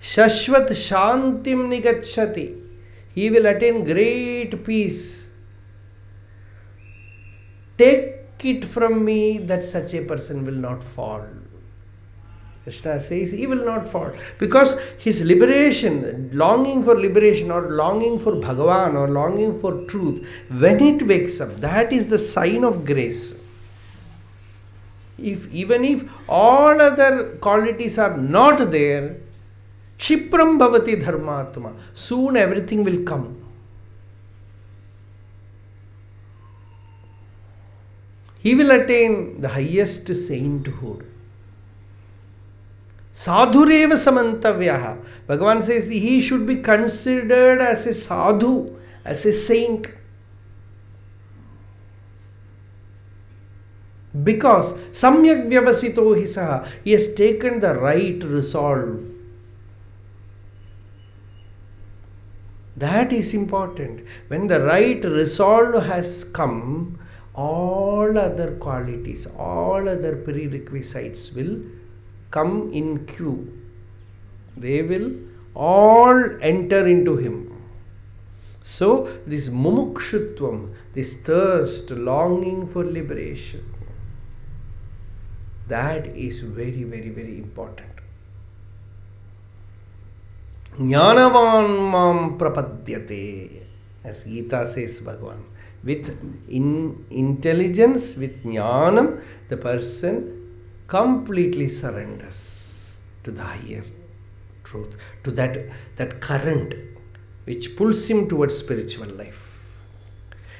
Shashvat shantim nigacchati. He will attain great peace. Take it from me that such a person will not fall. Krishna says he will not fall. Because his liberation, longing for liberation or longing for Bhagavan or longing for truth, when it wakes up, that is the sign of grace. Even if all other qualities are not there, Kshipram bhavati dharmatma. Soon everything will come. He will attain the highest sainthood. Sadhureva samantavyaha. Bhagavan says he should be considered as a sadhu, as a saint. Because samyak vyavasito hi saha. He has taken the right resolve. That is important. When the right resolve has come, all other qualities, all other prerequisites will come in queue. They will all enter into him. So, this mumukṣutvam, this thirst, longing for liberation, that is very, very, very important. Jnanavan mam prapadyate, as Gita says, Bhagavan. With intelligence, with jnanam, the person completely surrenders to the higher truth, to that current which pulls him towards spiritual life.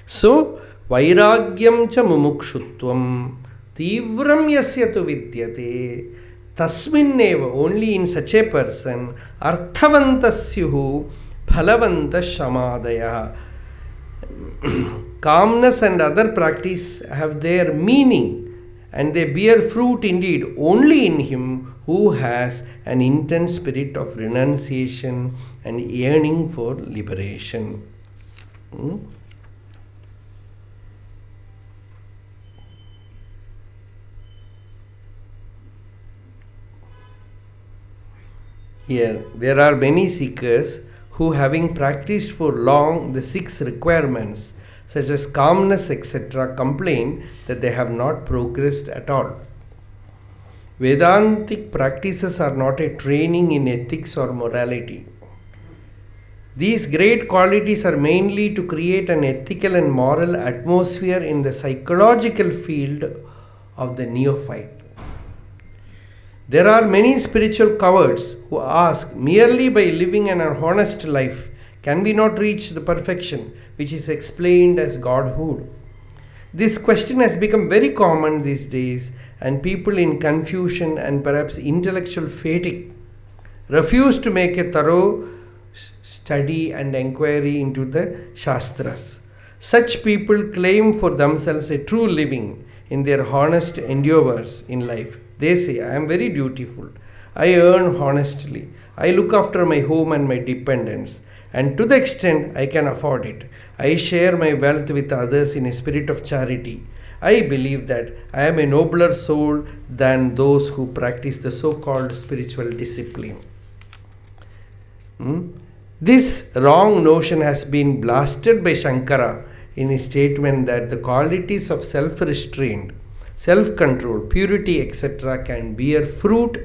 So, Vairāgyam cha Mumukṣutvam Tīvram yasya tu vidyate Tasminneva, only in such a person, Arthavantasyuhu Phalavanta Samadhaya. Calmness and other practice have their meaning and they bear fruit indeed only in him who has an intense spirit of renunciation and yearning for liberation. Here, there are many seekers who, having practiced for long the 6 requirements, such as calmness, etc., complain that they have not progressed at all. Vedantic practices are not a training in ethics or morality. These great qualities are mainly to create an ethical and moral atmosphere in the psychological field of the neophyte. There are many spiritual cowards who ask, merely by living an honest life, can we not reach the perfection which is explained as Godhood? This question has become very common these days, and people in confusion and perhaps intellectual fatigue refuse to make a thorough study and inquiry into the Shastras. Such people claim for themselves a true living in their honest endeavors in life. They say, I am very dutiful, I earn honestly, I look after my home and my dependents, and to the extent I can afford it, I share my wealth with others in a spirit of charity. I believe that I am a nobler soul than those who practice the so-called spiritual discipline. This wrong notion has been blasted by Shankara in his statement that the qualities of self-restraint, self-control, purity, etc. can bear fruit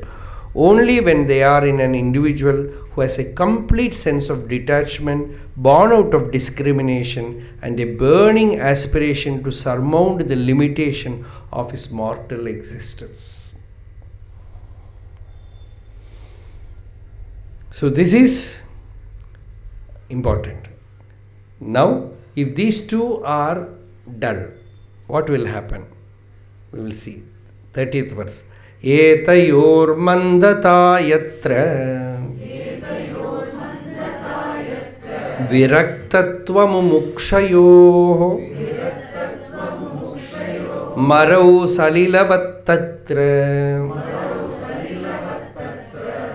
only when they are in an individual who has a complete sense of detachment born out of discrimination and a burning aspiration to surmount the limitation of his mortal existence. So this is important. Now, if these two are dull, what will happen? We will see. 30th verse. Etayor mandata yatra viraktatva mumukṣayoh marau salilavattatra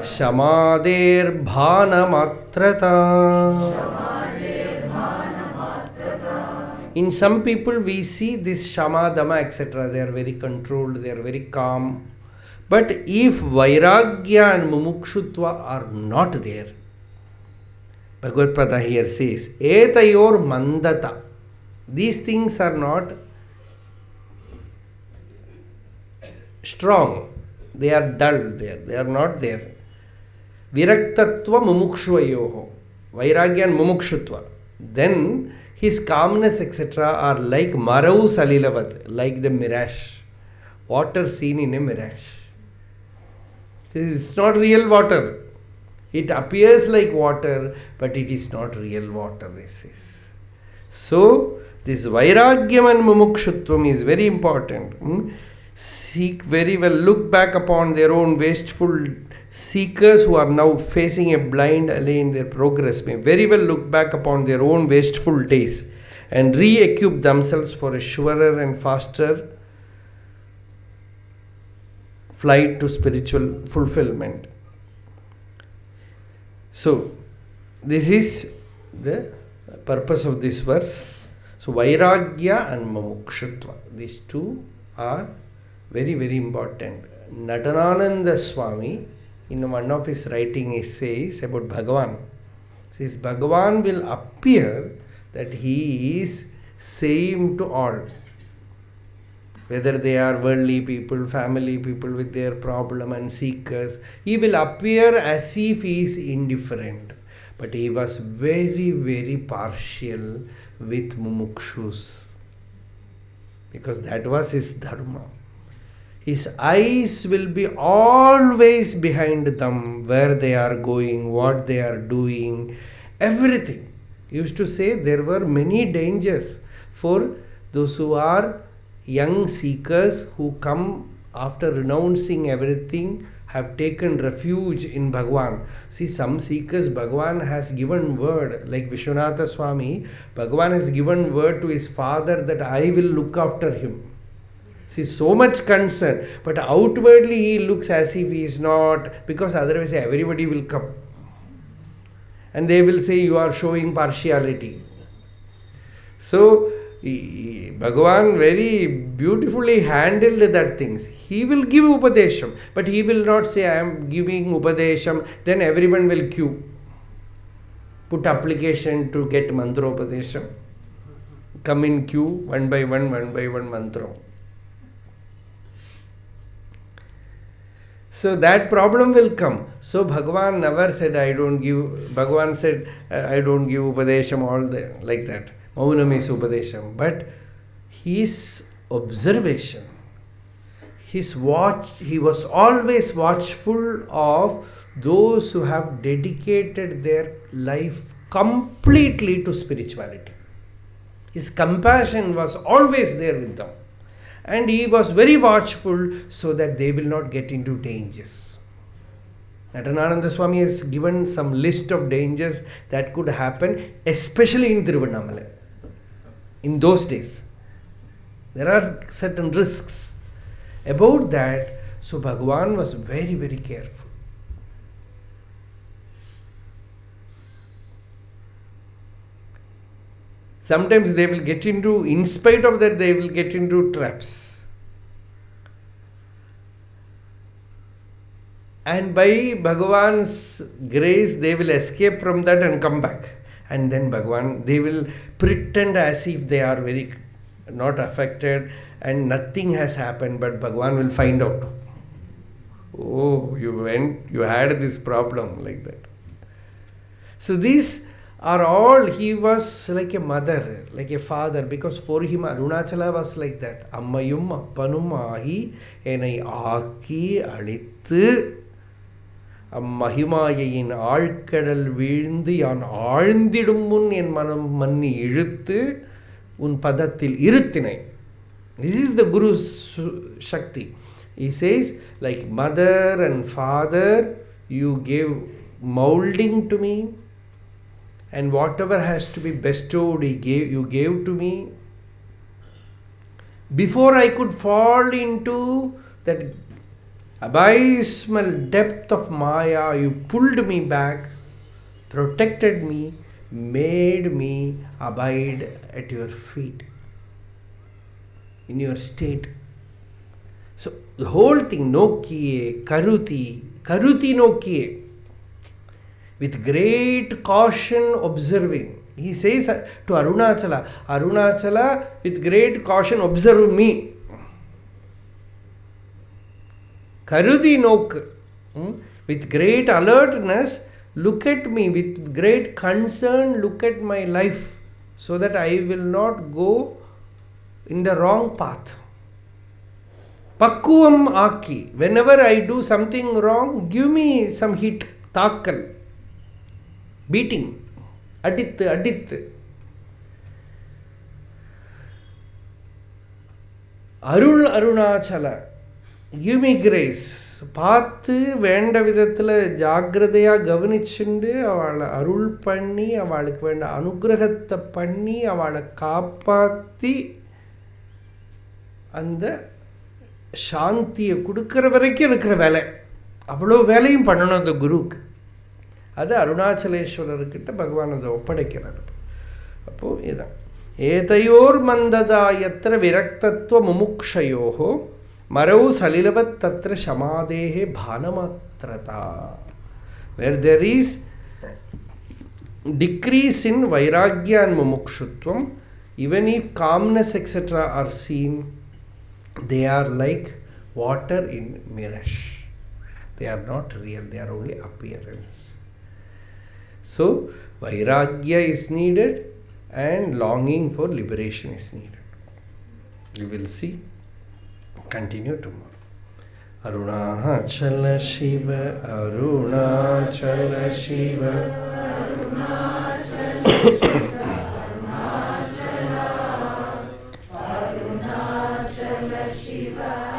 shamader bhanamatrata. In some people we see this Shamadama, etc. They are very controlled, they are very calm. But if Vairāgyam and Mumukṣutva are not there, Bhagavad Pada here says, Etayor mandata. These things are not strong. They are dull there. They are not there. Viraktatva mumukṣvayoho. Vairāgyam and Mumukṣutva. Then his calmness, etc. are like marau salilavat, like the mirage. Water seen in a mirage. It's not real water. It appears like water, but it is not real water, he says. So, this Vairāgyam and Mumukṣutvam is very important. Seek very well, look back upon their own wasteful seekers who are now facing a blind alley in their progress. May very well look back upon their own wasteful days and re-equip themselves for a surer and faster flight to spiritual fulfillment. So, this is the purpose of this verse. So Vairāgyam and Mumukṣutva, these two are very, very important. Natanananda Swami, in one of his writing, he says about Bhagavan. Says Bhagavan will appear that he is same to all. Whether they are worldly people, family people with their problem and seekers, he will appear as if he is indifferent. But he was very, very partial with mumukshus, because that was his dharma. His eyes will be always behind them, where they are going, what they are doing, everything. He used to say there were many dangers for those who are young seekers who come after renouncing everything, have taken refuge in Bhagavan. See, some seekers, Bhagavan has given word, like Vishwanatha Swami, Bhagavan has given word to his father that I will look after him. See, so much concern, but outwardly he looks as if he is not, because otherwise everybody will come. And they will say you are showing partiality. So, Bhagavan very beautifully handled that things. He will give Upadesham, but he will not say I am giving Upadesham, then everyone will queue. Put application to get mantra Upadesham. Come in queue, one by one mantra. So that problem will come. So Bhagavan never said Bhagavan said I don't give Upadesham all like that. Maunam is Upadesham. But his observation, he was always watchful of those who have dedicated their life completely to spirituality. His compassion was always there with them. And he was very watchful so that they will not get into dangers. Natanananda Swami has given some list of dangers that could happen, especially in Tiruvannamalai. In those days, there are certain risks. About that, so Bhagavan was very, very careful. Sometimes they will get into, in spite of that, they will get into traps. And by Bhagavan's grace, they will escape from that and come back. And then Bhagavan, they will pretend as if they are very not affected and nothing has happened, but Bhagavan will find out. Oh, you had this problem like that. So these are all, he was like a mother, like a father, because for him Arunachala was like that. Ammayum appanum ahi enai aaki alithu அம்மகிமாயின் ஆழ்கடல் வீழ்ந்து யான் ஆழ்ந்திடும் முன் என் மனம் மன்னி இழுத்து உன் பதத்தில் இருத்தினை. This is the Guru's Shakti. He says, like mother and father, you gave molding to me, and whatever has to be bestowed, you gave to me. Before I could fall into that abysmal depth of Maya, you pulled me back, protected me, made me abide at your feet, in your state. So the whole thing, Nokiye, Karuti Nokiye, with great caution observing. He says to Arunachala, with great caution observe me. Karuti nok, with great alertness, look at me, with great concern, look at my life, so that I will not go in the wrong path. Pakkuvam aki, whenever I do something wrong, give me some hit, takkal, beating, adit. Arunachala, give me grace. பார்த்து வேண்ட விதத்தில் ஜாக்கிரதையாக கவனிச்சுண்டு அவளை அருள் பண்ணி அவளுக்கு வேண்ட அனுகிரகத்தை பண்ணி அவளை காப்பாற்றி அந்த சாந்தியை கொடுக்குற வரைக்கும் இருக்கிற வேலை. அவ்வளோ வேலையும் பண்ணணும் அந்த குருவுக்கு. அது அருணாச்சலேஸ்வரர்கிட்ட பகவான் அதை ஒப்படைக்கிறார். அப்போது இதுதான் ஏதையோர் மந்ததா யத்ர விரக்தத்வ முமுக்ஷயோஹோ மரௌ சலிலவத் தத்ர சமாதேஹே பானமாத்ரதா. Where there is decrease in Vairāgyam and Mumukṣutvam, even if calmness etc. are seen, they are like water in mirage. They are not real, they are only appearance. So Vairāgya is needed and longing for liberation is needed. We will see. Continue tomorrow. Arunachala Shiva, Arunachala Shiva, Arunachala Shiva.